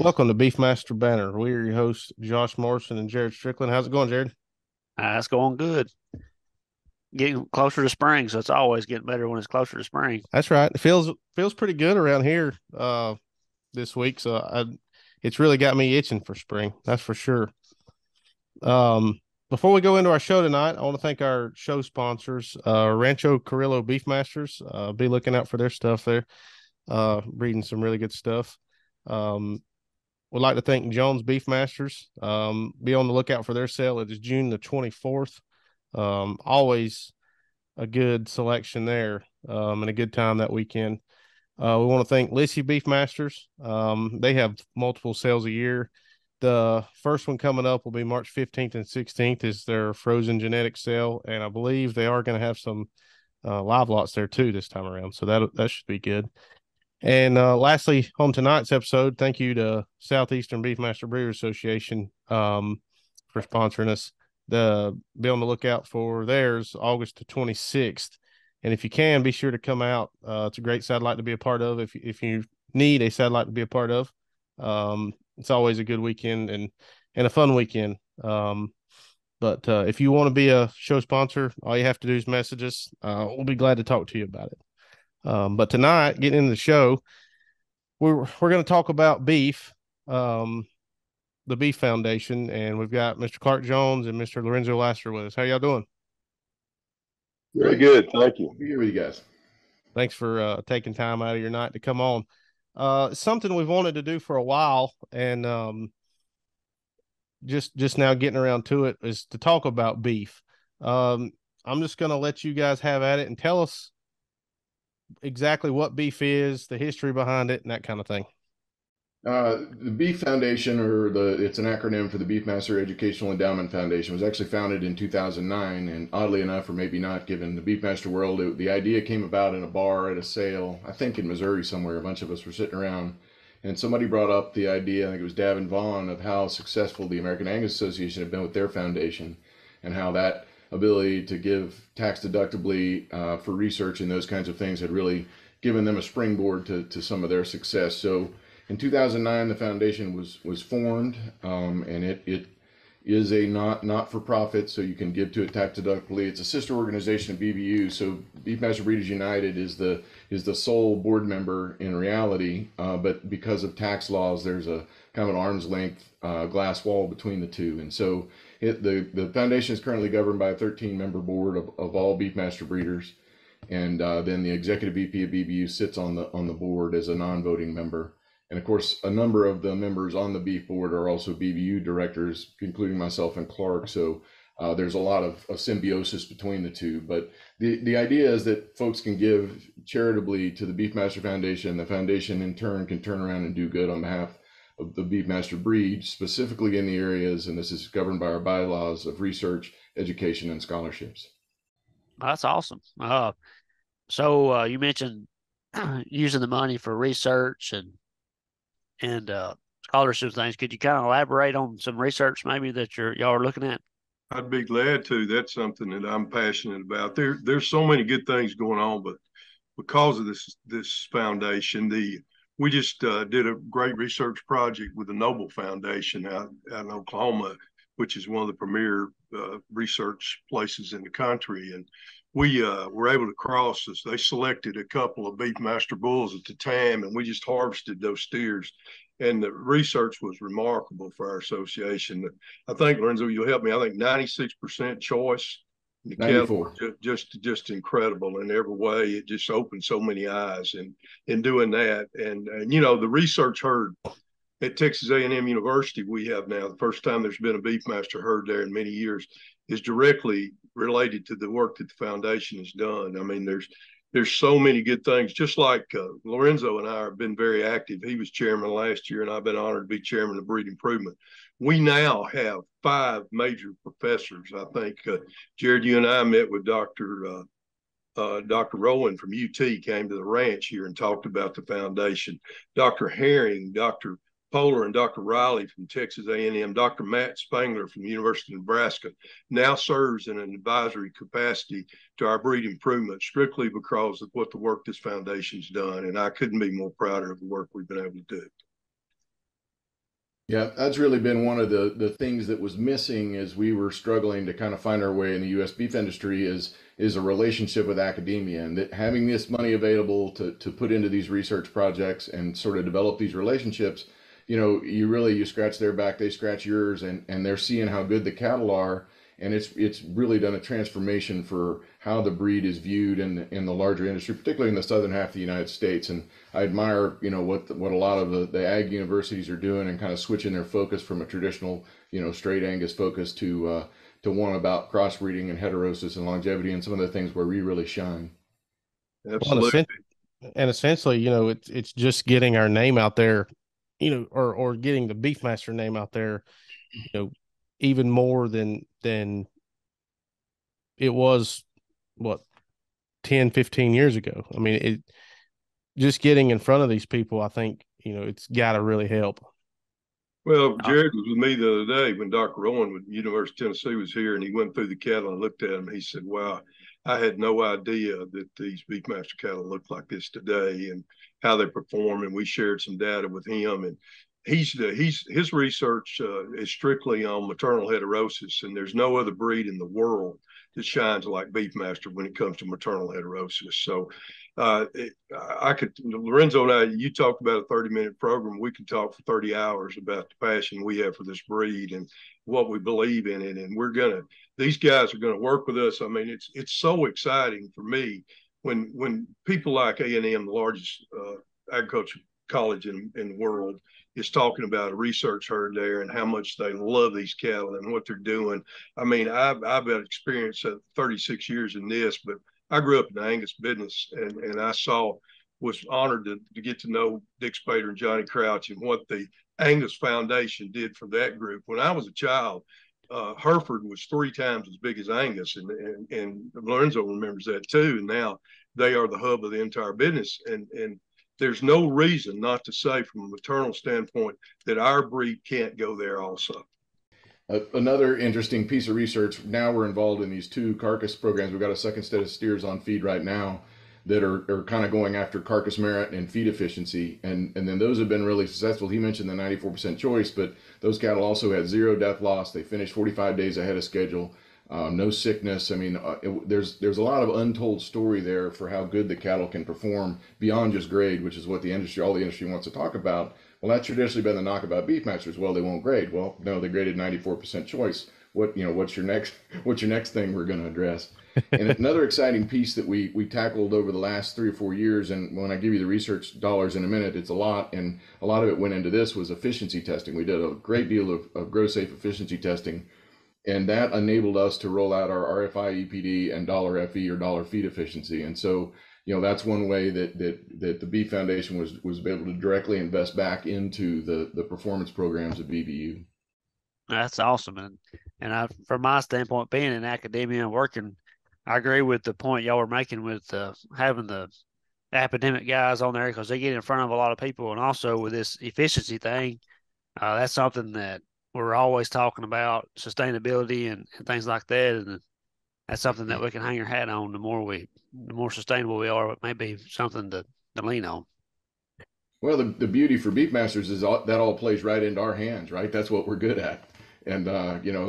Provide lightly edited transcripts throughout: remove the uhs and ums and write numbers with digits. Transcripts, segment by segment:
Welcome to Beefmaster Banner. We are your hosts, Josh Morrison and Jared Strickland. How's it going, Jared? It's going good. Getting closer to spring, so it's always getting better when it's closer to spring. That's right. It feels pretty good around here this week. It's really got me itching for spring. That's for sure. Before we go into our show tonight, I want to thank our show sponsors, Rancho Carrillo Beefmasters. Be looking out for their stuff there. Reading some really good stuff. Um, Would like to thank Jones Beefmasters. Be on the lookout for their sale. It is June the 24th. Always a good selection there, and a good time that weekend. We want to thank Lissy Beefmasters. They have multiple sales a year. The first one coming up will be March 15th and 16th is their frozen genetic sale, and I believe they are going to have some live lots there too this time around. So that should be good. And lastly, on tonight's episode, thank you to Southeastern Beefmaster Breeders Association for sponsoring us. Be on the lookout for theirs August the 26th. And if you can, be sure to come out. It's a great satellite to be a part of. If you need a satellite to be a part of, it's always a good weekend and a fun weekend. But if you want to be a show sponsor, all you have to do is message us. We'll be glad to talk to you about it. But tonight, getting into the show, we're going to talk about beef, the Beef Foundation, and we've got Mr. Clark Jones and Mr. Lorenzo Lasater with us. How y'all doing? Very good. Thank you. Be here with you guys. Thanks for taking time out of your night to come on. Something we've wanted to do for a while, and just now getting around to it, is to talk about beef. I'm just going to let you guys have at it and tell us exactly what beef is, the history behind it, and that kind of thing. The Beef Foundation, it's an acronym for the Beefmaster Educational Endowment Foundation, was actually founded in 2009. And oddly enough, or maybe not, given the Beefmaster world, the idea came about in a bar at a sale, I think in Missouri somewhere. A bunch of us were sitting around, and somebody brought up the idea, I think it was Davin Vaughn, of how successful the American Angus Association had been with their foundation, and how that ability to give tax deductibly for research and those kinds of things had really given them a springboard to some of their success. So in 2009, the foundation was formed, and it is a not for profit, so you can give to it tax deductibly. It's a sister organization of BBU. So Beefmaster Breeders United is the sole board member in reality, but because of tax laws, there's a kind of an arm's length glass wall between the two. And so the foundation is currently governed by a 13-member board of all Beefmaster breeders, and then the executive VP of BBU sits on the board as a non-voting member. And of course, a number of the members on the beef board are also BBU directors, including myself and Clark. So there's a lot of symbiosis between the two. But the idea is that folks can give charitably to the Beefmaster Foundation. The foundation in turn can turn around and do good on behalf of the Beefmaster breed, specifically in the areas, and this is governed by our bylaws, of research, education, and scholarships. That's awesome. So you mentioned using the money for research and scholarships things. Could you kind of elaborate on some research maybe that y'all are looking at? I'd be glad to. That's something that I'm passionate about. There's so many good things going on, but because of this foundation, we just did a great research project with the Noble Foundation out in Oklahoma, which is one of the premier research places in the country. And we were able to cross this. They selected a couple of Beefmaster bulls at the time, and we just harvested those steers. And the research was remarkable for our association. I think, Lorenzo, you'll help me. I think 96% choice. The cattle were just incredible in every way. It just opened so many eyes in doing that. And you know, the research herd at Texas A&M University we have now, the first time there's been a Beefmaster herd there in many years, is directly related to the work that the foundation has done. I mean, there's so many good things. Just like Lorenzo and I have been very active. He was chairman last year, and I've been honored to be chairman of Breed Improvement. We now have 5 major professors. I think, Jared, you and I met with Dr. Rowland from UT, came to the ranch here and talked about the foundation. Dr. Herring, Dr. Polar, and Dr. Riley from Texas A&M, Dr. Matt Spangler from the University of Nebraska now serves in an advisory capacity to our breed improvement, strictly because of what the work this foundation's done. And I couldn't be more prouder of the work we've been able to do. Yeah, that's really been one of the things that was missing as we were struggling to kind of find our way in the U.S. beef industry is a relationship with academia, and that having this money available to put into these research projects and sort of develop these relationships, you scratch their back, they scratch yours, and they're seeing how good the cattle are, and it's really done a transformation for how the breed is viewed in the larger industry, particularly in the southern half of the United States. And I admire, what a lot of the ag universities are doing and kind of switching their focus from a traditional, straight Angus focus to one about crossbreeding and heterosis and longevity and some of the things where we really shine. Well, Absolutely. and essentially, it's just getting our name out there, or getting the Beefmaster name out there, even more than it was, what, 10, 15 years ago. I mean, just getting in front of these people, I think, it's got to really help. Well, Awesome. Jared was with me the other day when Dr. Owen with University of Tennessee was here, and he went through the cattle and looked at them. He said, "Wow, I had no idea that these Beefmaster cattle look like this today, and how they perform." And we shared some data with him, and his research is strictly on maternal heterosis, and there's no other breed in the world that shines like Beefmaster when it comes to maternal heterosis. So I could, Lorenzo and I, you talked about a 30-minute program. We could talk for 30 hours about the passion we have for this breed and what we believe in it. And these guys are going to work with us. I mean, it's so exciting for me when people like A&M, the largest agriculture college in the world, is talking about a research herd there and how much they love these cattle and what they're doing. I mean, I've had experience of 36 years in this, but I grew up in the Angus business, and was honored to get to know Dick Spader and Johnny Crouch and what the Angus Foundation did for that group. When I was a child, Hereford was 3 times as big as Angus, and Lorenzo remembers that too. And now they are the hub of the entire business, and there's no reason not to say from a maternal standpoint that our breed can't go there also. Another interesting piece of research. Now we're involved in these 2 carcass programs. We've got a second set of steers on feed right now that are kind of going after carcass merit and feed efficiency. And then those have been really successful. He mentioned the 94% choice, but those cattle also had 0 death loss. They finished 45 days ahead of schedule. No sickness. I mean, there's a lot of untold story there for how good the cattle can perform beyond just grade, which is what all the industry wants to talk about. Well, that's traditionally been the knock about Beefmasters. Well, they won't grade. Well, no, they graded 94% choice. What's your next thing we're going to address? And another exciting piece that we tackled over the last 3 or 4 years, and when I give you the research dollars in a minute, it's a lot, and a lot of it went into this, was efficiency testing. We did a great deal of grow safe efficiency testing, and that enabled us to roll out our RFI EPD and dollar FE or dollar feed efficiency. And so, that's one way that the Beef Foundation was able to directly invest back into the performance programs of BBU. That's awesome. From my standpoint, being in academia and working, I agree with the point y'all were making with having the academic guys on there, because they get in front of a lot of people. And also with this efficiency thing, that's something that we're always talking about, sustainability and things like that. And that's something that we can hang our hat on. The more sustainable we are, it may be something to lean on. Well, the beauty for Beefmasters is that all plays right into our hands, right? That's what we're good at. And,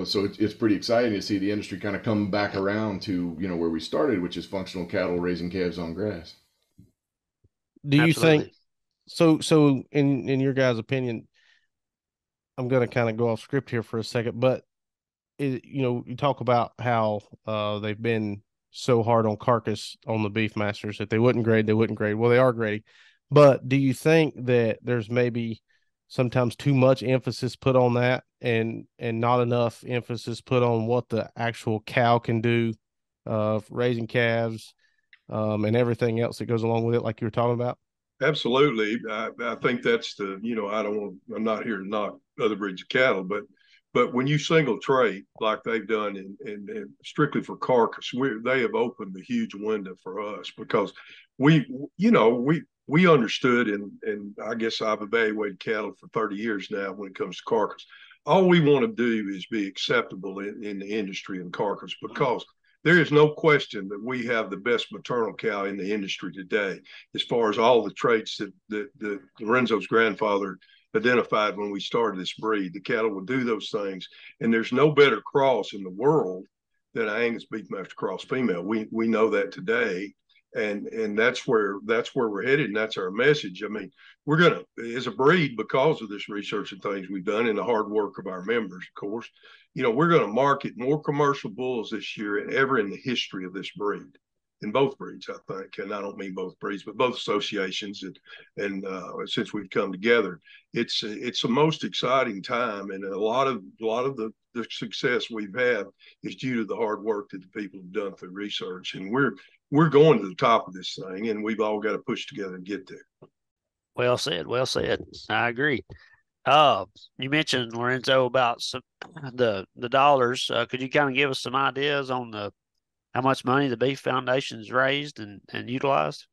so it's pretty exciting to see the industry kind of come back around to, where we started, which is functional cattle raising calves on grass. Do you Absolutely. think so in your guys' opinion, I'm going to kind of go off script here for a second, but you talk about how they've been so hard on carcass on the Beefmasters that they wouldn't grade. Well, they are grading, but do you think that there's maybe sometimes too much emphasis put on that and not enough emphasis put on what the actual cow can do, raising calves, and everything else that goes along with it, like you were talking about? Absolutely. I think that's I'm not here to knock other breeds of cattle, but when you single trait like they've done and strictly for carcass, they have opened a huge window for us, because we understood, and I guess I've evaluated cattle for 30 years now when it comes to carcass. All we want to do is be acceptable in the industry in carcass, because there is no question that we have the best maternal cow in the industry today, as far as all the traits that Lorenzo's grandfather identified when we started this breed. The cattle will do those things, and there's no better cross in the world than an Angus Beefmaster cross female. We know that today, and that's where we're headed, and that's our message. I mean, we're gonna, as a breed, because of this research and things we've done, and the hard work of our members, of course, we're going to market more commercial bulls this year than ever in the history of this breed. In both breeds, I think, and I don't mean both breeds, but both associations, and since we've come together, it's the most exciting time, and a lot of the success we've had is due to the hard work that the people have done through research, and we're going to the top of this thing, and we've all got to push together and get there. Well said. Well said. I agree. You mentioned, Lorenzo, about the dollars. Could you kind of give us some ideas on how much money the Beef Foundation's raised and utilized?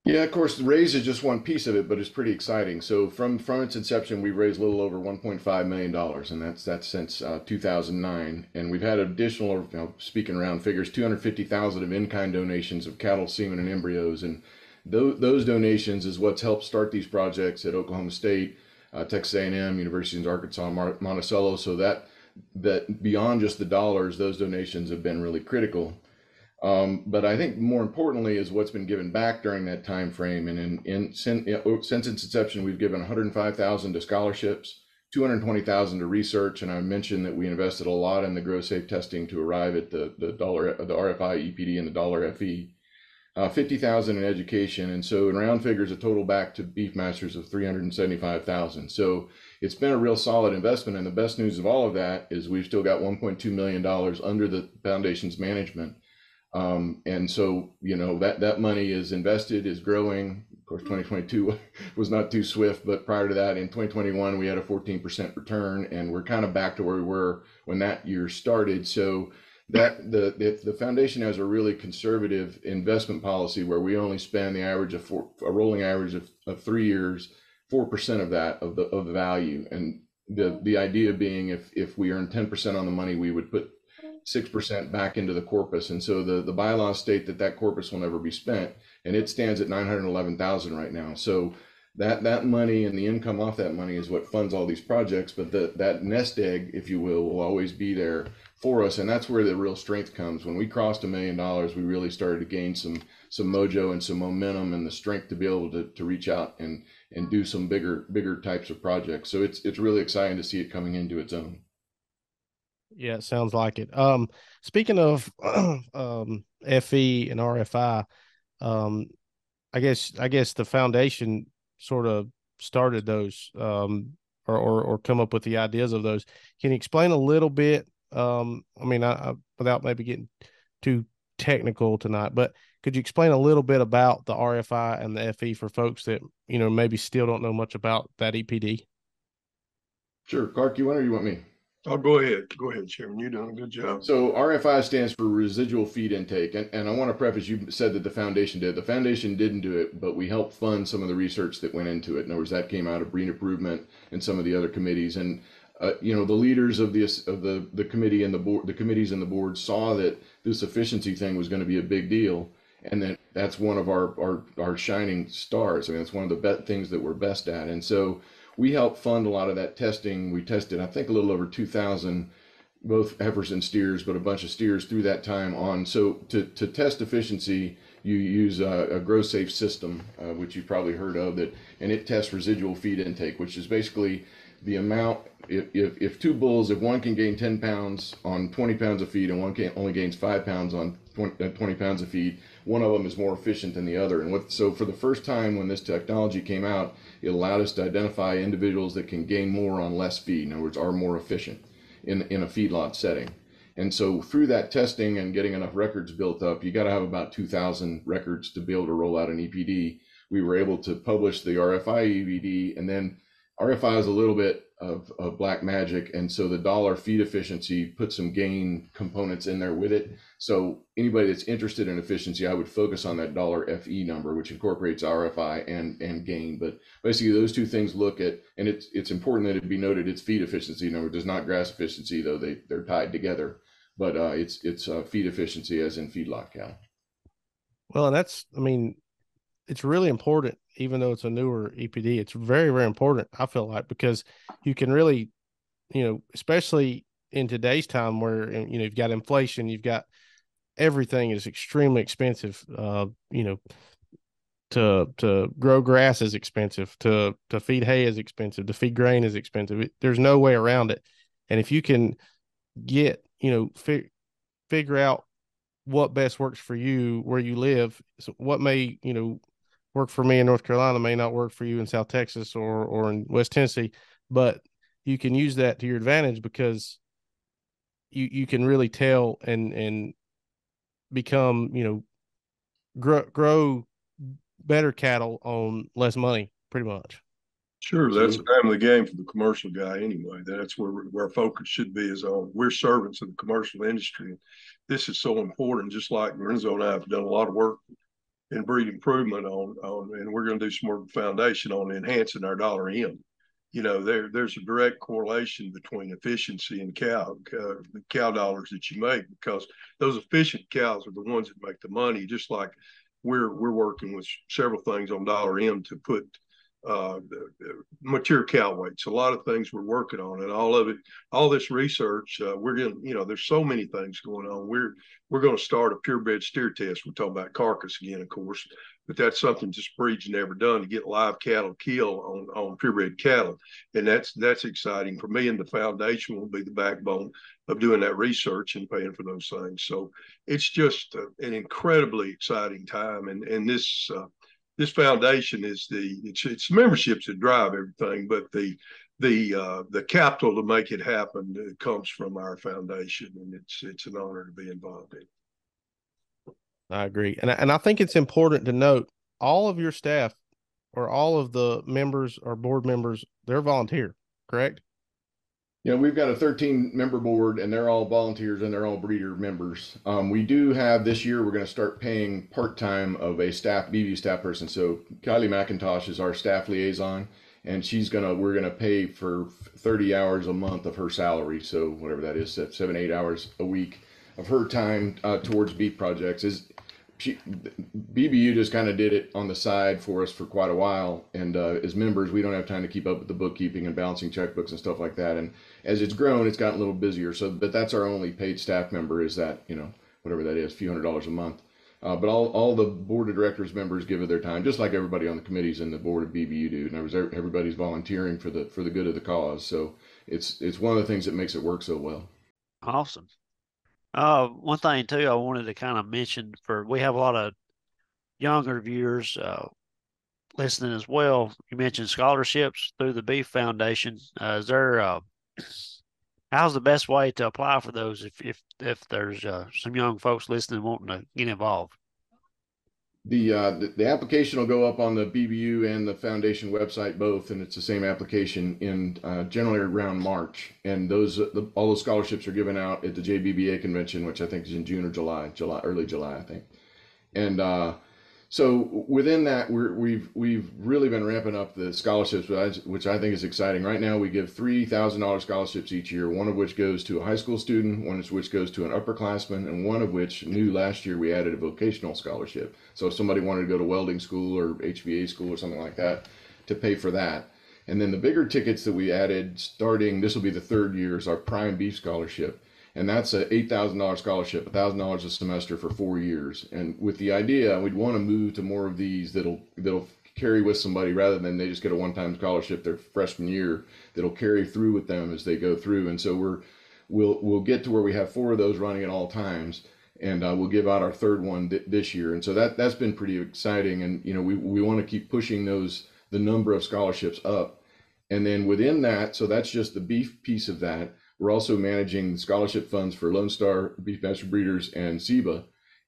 Yeah, of course, the raise is just one piece of it, but it's pretty exciting. So from its inception, we've raised a little over $1.5 million, and that's since 2009. And we've had additional, speaking around figures, 250,000 of in-kind donations of cattle, semen, and embryos. And those donations is what's helped start these projects at Oklahoma State, Texas A&M, University of Arkansas, Monticello. So that beyond just the dollars, those donations have been really critical. But I think more importantly is what's been given back during that time frame. And since its inception, we've given 105,000 to scholarships, 220,000 to research, and I mentioned that we invested a lot in the grow safe testing to arrive at the RFI, EPD, and the $FE. 50,000 in education, and so in round figures, a total back to Beefmasters of 375,000. So it's been a real solid investment, and the best news of all of that is we've still got $1.2 million under the foundation's management. And so, that money is invested, is growing. Of course, 2022 was not too swift, but prior to that, in 2021, we had a 14% return, and we're kind of back to where we were when that year started. So that the foundation has a really conservative investment policy where we only spend the average of a rolling average of 3 years, 4% of that of the value. And the idea being if we earn 10% on the money, we would put 6% back into the corpus. And so the bylaws state that corpus will never be spent, and it stands at 911,000 right now. So that money and the income off that money is what funds all these projects, but that nest egg, if you will always be there for us. And that's where the real strength comes. When we crossed $1 million, we really started to gain some mojo and some momentum and the strength to be able to reach out and do some bigger types of projects. So it's really exciting to see it coming into its own. Yeah, it sounds like it. Speaking of FE and RFI, I guess the foundation sort of started those, or come up with the ideas of those. Can you explain a little bit? I mean, I without maybe getting too technical tonight, but could you explain a little bit about the RFI and the FE for folks that maybe still don't know much about that EPD? Sure, Clark, you want or you want me? Oh, go ahead, Chairman. You're doing a good job. So RFI stands for residual feed intake, and I want to preface, you said that the foundation did. The foundation didn't do it, but we helped fund some of the research that went into it. In other words, that came out of breed improvement and some of the other committees. And the leaders of the committee and the board, the committees and the board saw that this efficiency thing was going to be a big deal, and that's one of our shining stars. I mean, it's one of the things that we're best at, and so we helped fund a lot of that testing. We tested, I think, a little over 2,000, both heifers and steers, but a bunch of steers through that time on. So to test efficiency, you use a grow safe system, which you've probably heard of, and it tests residual feed intake, which is basically the amount. If two bulls, if one can gain 10 pounds on 20 pounds of feed and one only gains 5 pounds on 20 pounds of feed, one of them is more efficient than the other. And so for the first time when this technology came out, it allowed us to identify individuals that can gain more on less feed. In other words, are more efficient in a feedlot setting. And so through that testing and getting enough records built up, you got to have about 2,000 records to be able to roll out an EPD. We were able to publish the RFI EPD, and then RFI is a little bit of black magic, and so the dollar feed efficiency put some gain components in there with it. So anybody that's interested in efficiency, I would focus on that dollar FE number, which incorporates RFI and gain. But basically those two things look at, and it's important that it be noted, it's feed efficiency number, does not grass efficiency, though they're tied together. But it's feed efficiency as in feedlot cattle. Well, and that's, I mean, it's really important, even though it's a newer EPD. It's very, very important, I feel like, because you can really, especially in today's time where, you've got inflation, you've got everything is extremely expensive. To grow grass is expensive, to feed hay is expensive, to feed grain is expensive. There's no way around it. And if you can get, figure out what best works for you where you live, so what may, work for me in North Carolina may not work for you in South Texas or in West Tennessee, but you can use that to your advantage, because you can really tell and become, grow better cattle on less money, pretty much. Sure, that's the name of the game for the commercial guy anyway. That's where our focus should be, is on, we're servants of the commercial industry. This is so important, just like Lorenzo and I have done a lot of work in breed improvement on and we're going to do some work with foundation on enhancing our dollar M. There's a direct correlation between efficiency and the cow dollars that you make, because those efficient cows are the ones that make the money. Just like we're working with several things on dollar M to put mature cow weights. A lot of things we're working on, and all this research, we're going to, there's so many things going on. We're going to start a purebred steer test. We're talking about carcass again, of course, but that's something just breed's never done, to get live cattle killed on purebred cattle. And that's exciting for me, and the foundation will be the backbone of doing that research and paying for those things. So it's just an incredibly exciting time. And this foundation is it's memberships that drive everything, but the capital to make it happen comes from our foundation, and it's an honor to be involved in. I agree, and I think it's important to note, all of your staff, or all of the members or board members, they're volunteer, correct? We've got a 13-member board, and they're all volunteers, and they're all breeder members. We do have, this year, we're going to start paying part-time of a BV staff person. So Kylie McIntosh is our staff liaison, and we're going to pay for 30 hours a month of her salary. So whatever that is, 7, 8 hours a week of her time towards beef projects. BBU just kind of did it on the side for us for quite a while, and as members, we don't have time to keep up with the bookkeeping and balancing checkbooks and stuff like that. And as it's grown, it's gotten a little busier. But that's our only paid staff member, is that, whatever that is, a few $100s a month. But all the board of directors members give it their time, just like everybody on the committees and the board of BBU do. And everybody's volunteering for the good of the cause. So it's one of the things that makes it work so well. Awesome. One thing too, I wanted to kind of mention, we have a lot of younger viewers listening as well. You mentioned scholarships through the Beef Foundation. How's the best way to apply for those if there's some young folks listening wanting to get involved? The application will go up on the BBU and the foundation website both, and it's the same application in generally around March. And all those scholarships are given out at the JBBA convention, which I think is in June or July, early July, I think. And so within that, we've really been ramping up the scholarships, which I think is exciting. Right now, we give $3,000 scholarships each year, one of which goes to a high school student, one of which goes to an upperclassman, and one of which, new last year, we added a vocational scholarship. So if somebody wanted to go to welding school or HVA school or something like that, to pay for that. And then the bigger tickets that we added, this will be the third year, is our Prime Beef Scholarship. And that's a $8,000 scholarship, $1,000 a semester for 4 years. And with the idea, we'd want to move to more of these that'll carry with somebody, rather than they just get a one-time scholarship their freshman year, that'll carry through with them as they go through. And so we'll get to where we have 4 of those running at all times, and we'll give out our third one this year. And so that's been pretty exciting. And we want to keep pushing the number of scholarships up. And then within that, so that's just the beef piece of that. We're also managing the scholarship funds for Lone Star, Beefmaster Breeders, and SEBA,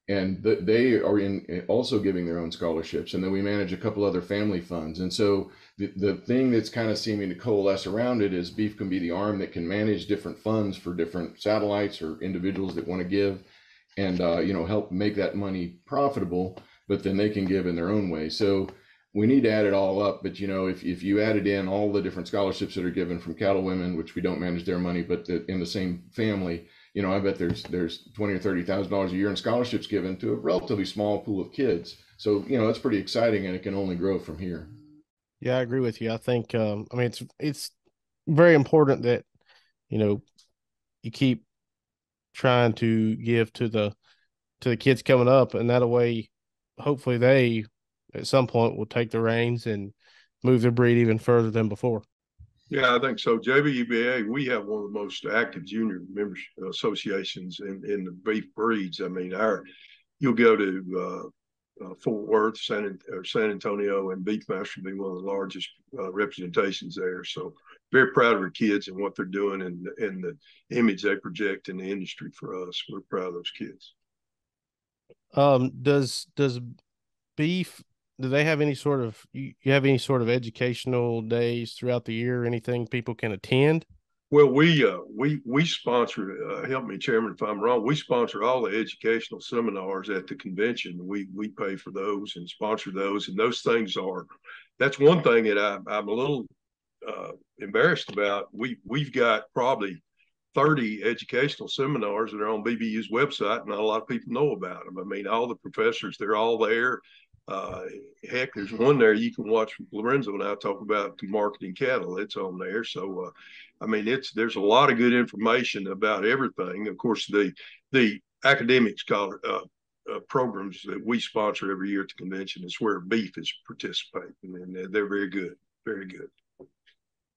and they are also giving their own scholarships. And then we manage a couple other family funds. And so the thing that's kind of seeming to coalesce around it is beef can be the arm that can manage different funds for different satellites or individuals that want to give, and help make that money profitable, but then they can give in their own way. So we need to add it all up, but if you added in all the different scholarships that are given from cattle women, which we don't manage their money, but in the same family, you know, I bet there's $20,000 or $30,000 a year in scholarships given to a relatively small pool of kids. So, you know, that's pretty exciting, and it can only grow from here. Yeah, I agree with you. I think, I mean, it's very important that, you know, you keep trying to give to the kids coming up, and that way, hopefully, they at some point will take the reins and move the breed even further than before. Yeah, I think so. JBEBA, we have one of the most active junior membership associations in the beef breeds. I mean, you'll go to Fort Worth, San Antonio, and Beefmaster will be one of the largest representations there. So very proud of our kids and what they're doing, and the image they project in the industry for us. We're proud of those kids. Does beef, do they have any sort of, you have any sort of educational days throughout the year, anything people can attend? Well, we sponsor. Help me, Chairman, if I'm wrong. We sponsor all the educational seminars at the convention. We pay for those and sponsor those, and those things are. That's one thing that I'm a little embarrassed about. We've got probably 30 educational seminars that are on BBU's website, and not a lot of people know about them. I mean, all the professors, they're all there. Heck, there's one there you can watch from Lorenzo and I talk about marketing cattle. It's on there. So, I mean, there's a lot of good information about everything. Of course, the academic scholar programs that we sponsor every year at the convention is where beef is participating, and they're very good, very good.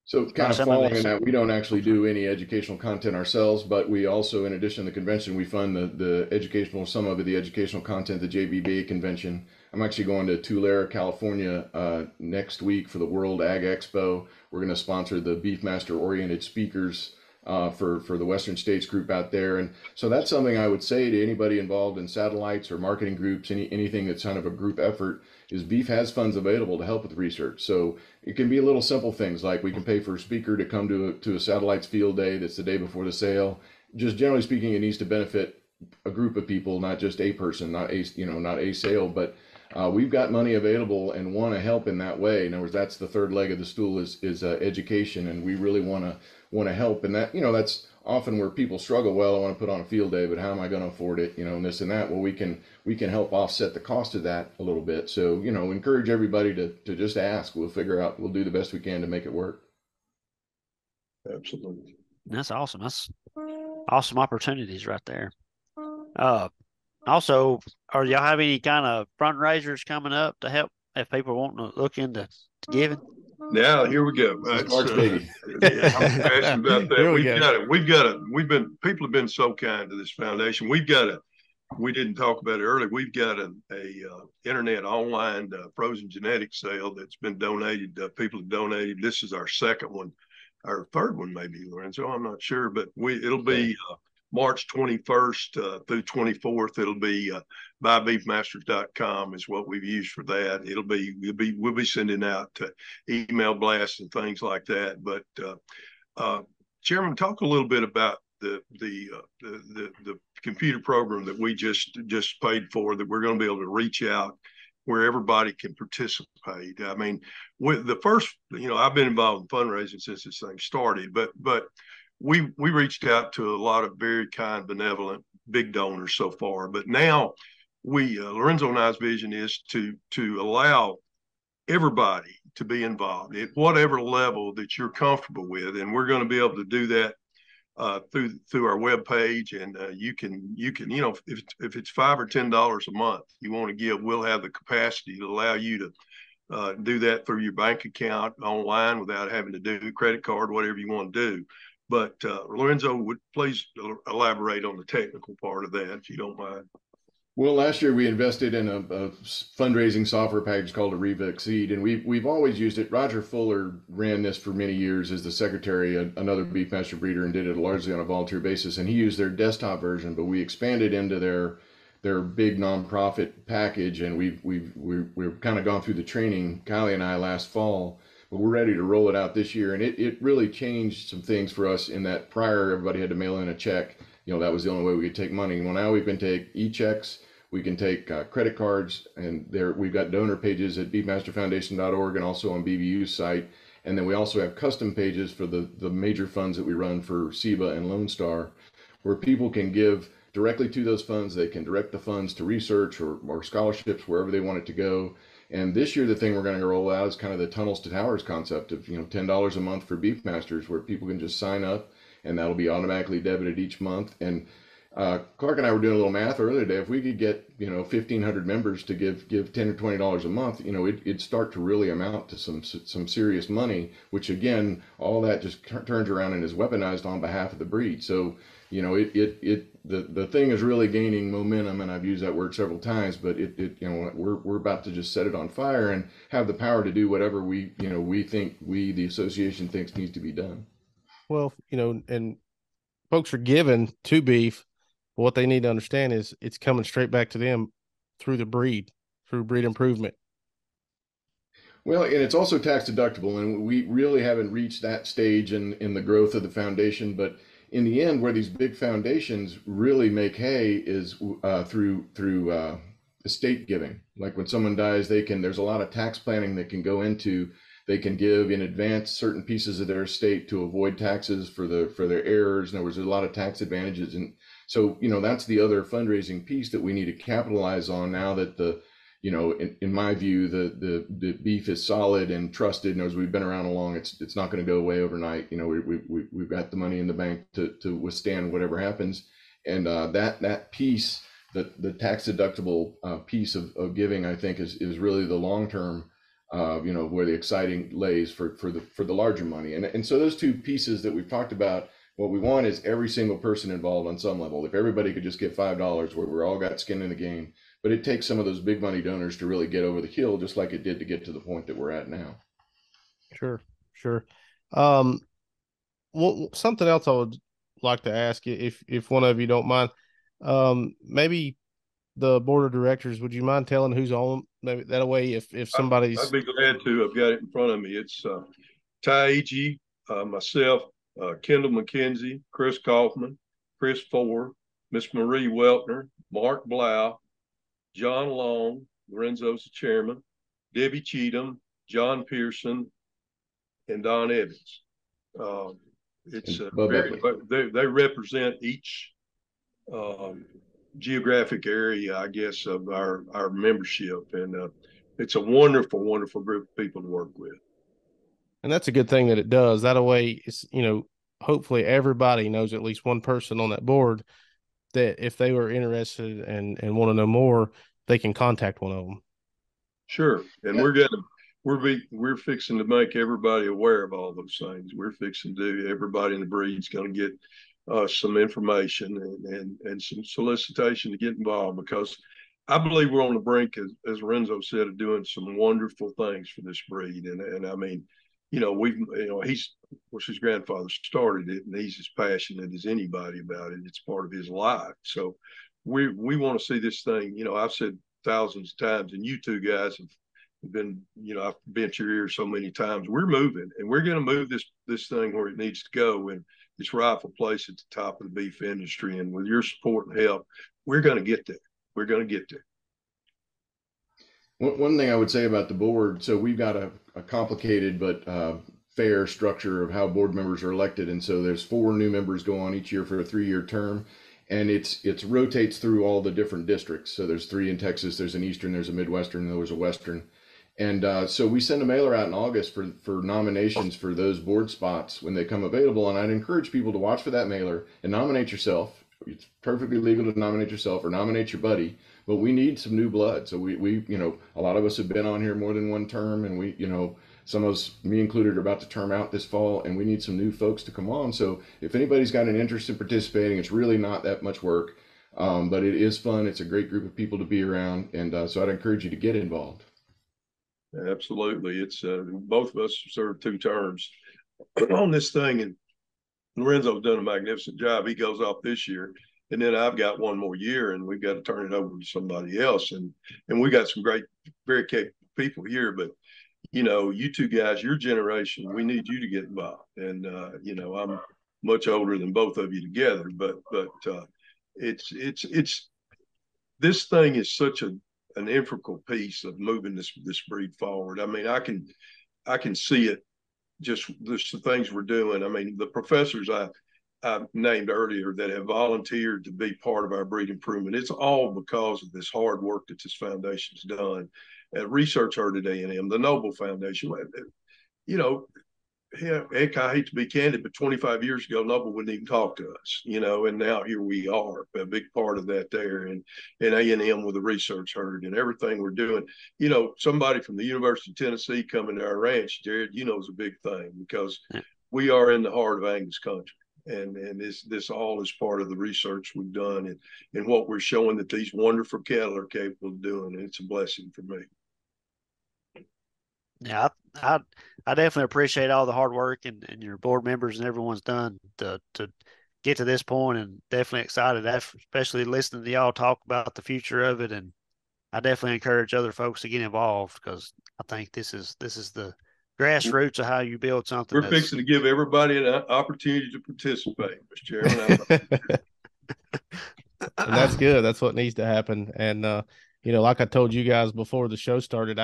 So kind of following in that, we don't actually do any educational content ourselves, but we also, in addition to the convention, we fund some of the educational content, the JBBA convention. I'm actually going to Tulare, California next week for the World Ag Expo. We're going to sponsor the Beefmaster oriented speakers for the Western States group out there. And so that's something I would say to anybody involved in satellites or marketing groups, anything that's kind of a group effort, is Beef has funds available to help with research. So it can be little simple things like we can pay for a speaker to come to a satellites field day that's the day before the sale. Just generally speaking, it needs to benefit a group of people, not just a person, not a sale, but we've got money available and want to help in that way. In other words, that's the third leg of the stool is education, and we really want to help. And that, that's often where people struggle. Well, I want to put on a field day, but how am I going to afford it? And this and that. Well, we can help offset the cost of that a little bit. So, encourage everybody to just ask. We'll do the best we can to make it work. Absolutely. That's awesome. That's awesome opportunities right there. Also, are y'all have any kind of fundraisers coming up to help if people want to look into giving? Now here we go. March, baby. Yeah, I'm passionate about that. People have been so kind to this foundation. We didn't talk about it earlier. We've got a internet online frozen genetics sale that's been donated. People have donated. This is our second one, our third one maybe, Lorenzo. I'm not sure, but it'll be March 21st through 24th. It'll be buybeefmasters.com is what we've used for that. We'll be sending out email blasts and things like that. But Chairman, talk a little bit about the computer program that we just paid for, that we're going to be able to reach out where everybody can participate. I mean, with the first, I've been involved in fundraising since this thing started, but we reached out to a lot of very kind, benevolent, big donors so far. But now Lorenzo and I's vision is to allow everybody to be involved at whatever level that you're comfortable with. And we're going to be able to do that through our webpage. And you can, if it's $5 or $10 a month you want to give, we'll have the capacity to allow you to do that through your bank account online without having to do credit card, whatever you want to do. But Lorenzo, would please elaborate on the technical part of that, if you don't mind. Well, last year we invested in a fundraising software package called Ariva Exceed, and we've always used it. Roger Fuller ran this for many years as the secretary, another Beefmaster breeder, and did it largely on a volunteer basis. And he used their desktop version, but we expanded into their big nonprofit package, and we've kind of gone through the training, Kylie and I, last fall. But we're ready to roll it out this year, and it really changed some things for us in that prior everybody had to mail in a check. That was the only way we could take money. Well, now we can take e-checks, we can take credit cards, and we've got donor pages at beefmasterfoundation.org and also on BBU's site. And then we also have custom pages for the major funds that we run for SEBA and Lone Star. where people can give directly to those funds. They can direct the funds to research or scholarships, wherever they want it to go. And this year, the thing we're going to roll out is kind of the tunnels to towers concept of, $10 a month for Beefmasters, where people can just sign up and that'll be automatically debited each month. And Clark and I were doing a little math earlier today. If we could get 1,500 members to give $10 or $20 a month, it'd start to really amount to some serious money. Which again, all that just turns around and is weaponized on behalf of the breed. So the thing is really gaining momentum, and I've used that word several times. But we're about to just set it on fire and have the power to do whatever we think the association thinks needs to be done. Well, and folks are given to beef. What they need to understand is it's coming straight back to them through breed improvement. Well, and it's also tax deductible, and we really haven't reached that stage in the growth of the foundation. But in the end, where these big foundations really make hay is through estate giving. Like when someone dies, there's a lot of tax planning that can go into. They can give in advance certain pieces of their estate to avoid taxes for their heirs. In other words, there's a lot of tax advantages, and so that's the other fundraising piece that we need to capitalize on now that in my view, the beef is solid and trusted, and as we've been around along, it's not going to go away overnight. We've got the money in the bank to withstand whatever happens, and that piece, the tax deductible piece of giving, I think is really the long term. Where the exciting lays for the larger money. And so those two pieces that we've talked about, what we want is every single person involved on some level. If everybody could just give $5, where we're all got skin in the game, but it takes some of those big money donors to really get over the hill, just like it did to get to the point that we're at now. Sure. Well, something else I would like to ask you, if one of you don't mind, maybe the board of directors, would you mind telling who's on? Maybe that way, if somebody's, I'd be glad to. I've got it in front of me. It's Ty Agee, myself, Kendall McKenzie, Chris Kaufman, Chris Ford, Miss Marie Weltner, Mark Blau, John Long, Lorenzo's the chairman, Debbie Cheatham, John Pearson, and Don Evans. They represent each geographic area, I guess, of our membership, and it's a wonderful group of people to work with. And that's a good thing that it does. That way, it's hopefully everybody knows at least one person on that board that if they were interested and want to know more, they can contact one of them. Sure, and we're fixing to make everybody aware of all those things. We're fixing to everybody in the breed's going to get some information and some solicitation to get involved, because I believe we're on the brink, as Lorenzo said, of doing some wonderful things for this breed. And I mean, he's, of course, his grandfather started it, and he's as passionate as anybody about it. It's part of his life. So we want to see this thing. I've said thousands of times, and you two guys have been, I've bent your ear so many times. We're moving, and we're going to move this thing where it needs to go, and its rightful place at the top of the beef industry. And with your support and help, we're going to get there. We're going to get there. One thing I would say about the board, so we've got a complicated but fair structure of how board members are elected. And so there's 4 new members go on each year for a 3-year term. And it rotates through all the different districts. So there's 3 in Texas, there's an Eastern, there's a Midwestern, and there's a Western. And so we send a mailer out in August for nominations for those board spots when they come available. And I'd encourage people to watch for that mailer and nominate yourself. It's perfectly legal to nominate yourself or nominate your buddy, but we need some new blood. So we a lot of us have been on here more than one term, and we, some of us, me included, are about to term out this fall, and we need some new folks to come on. So if anybody's got an interest in participating, it's really not that much work, but it is fun. It's a great group of people to be around, and so I'd encourage you to get involved. Absolutely. It's both of us served 2 terms on this thing, and Lorenzo's done a magnificent job. He goes off this year, and then I've got 1 more year, and we've got to turn it over to somebody else. And we got some great, very capable people here, but you two guys, your generation, we need you to get involved. And I'm much older than both of you together, but it's this thing is such an integral piece of moving this breed forward. I mean, I can see it, just the things we're doing. I mean, the professors I named earlier that have volunteered to be part of our breed improvement. It's all because of this hard work that this foundation's done. Research Herd at A&M, the Noble Foundation, you know, heck, I hate to be candid, but 25 years ago, Noble wouldn't even talk to us, and now here we are, a big part of that there, and A&M with the Research Herd and everything we're doing. Somebody from the University of Tennessee coming to our ranch, Jared, is a big thing because we are in the heart of Angus country. And this all is part of the research we've done and what we're showing that these wonderful cattle are capable of doing. And it's a blessing for me. Yeah, I definitely appreciate all the hard work and your board members and everyone's done to get to this point, and definitely excited, especially listening to y'all talk about the future of it. And I definitely encourage other folks to get involved because I think this is the grassroots of how you build something. We're fixing to give everybody an opportunity to participate, Mr. Chairman. And that's good. That's what needs to happen. And like I told you guys before the show started,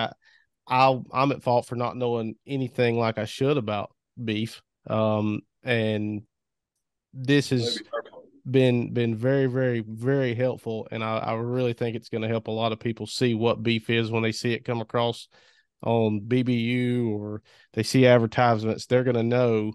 I'm at fault for not knowing anything like I should about beef. And this has been very, very, very helpful. And I really think it's going to help a lot of people see what beef is when they see it come across on BBU or they see advertisements. They're going to know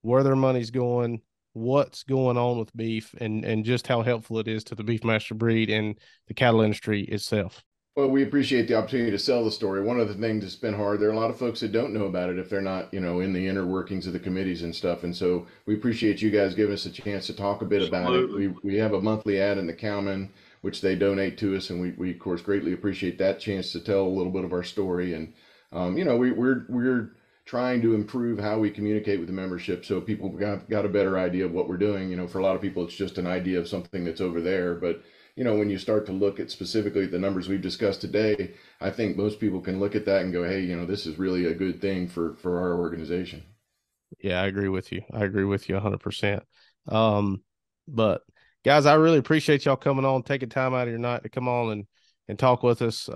where their money's going, what's going on with beef, and just how helpful it is to the Beefmaster breed and the cattle industry itself. Well, we appreciate the opportunity to sell the story. One of the things that's been hard, there are a lot of folks that don't know about it if they're not, in the inner workings of the committees and stuff. And so we appreciate you guys giving us a chance to talk a bit about it. We have a monthly ad in the Cowman, which they donate to us, and we of course greatly appreciate that chance to tell a little bit of our story. And we're trying to improve how we communicate with the membership so people got a better idea of what we're doing. For a lot of people, it's just an idea of something that's over there, but when you start to look at specifically the numbers we've discussed today, I think most people can look at that and go, hey, this is really a good thing for our organization. Yeah, I agree with you. 100%. But guys, I really appreciate y'all coming on, taking time out of your night to come on and talk with us.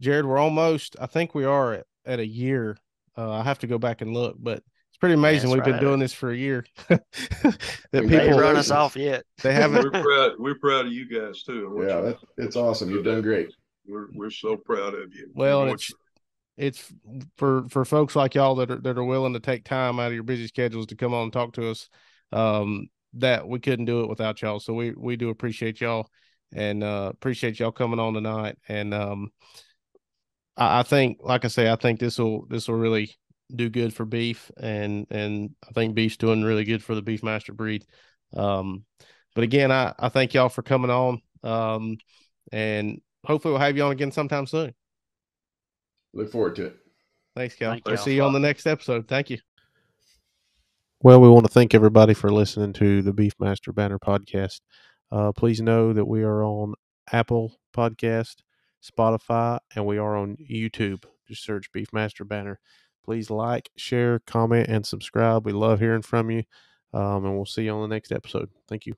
Jared, I think we are at a year. I have to go back and look, but it's pretty amazing. We've been doing this for a year. That people run us off yet. They haven't. We're proud of you guys too. Yeah, it's awesome. You've done great. We're so proud of you. Well, it's for folks like y'all that are willing to take time out of your busy schedules to come on and talk to us. That we couldn't do it without y'all. So we do appreciate y'all and appreciate y'all coming on tonight. And I think, like I say, I think this will really do good for beef, and I think beef's doing really good for the Beefmaster breed. But again, I thank y'all for coming on, and hopefully we'll have you on again sometime soon. Look forward to it. Thanks, Cal. I'll see you on the next episode. Thank you. Well, we want to thank everybody for listening to the Beefmaster Banner podcast. Please know that we are on Apple Podcast, Spotify, and we are on YouTube. Just search Beefmaster Banner. Please like, share, comment, and subscribe. We love hearing from you, and we'll see you on the next episode. Thank you.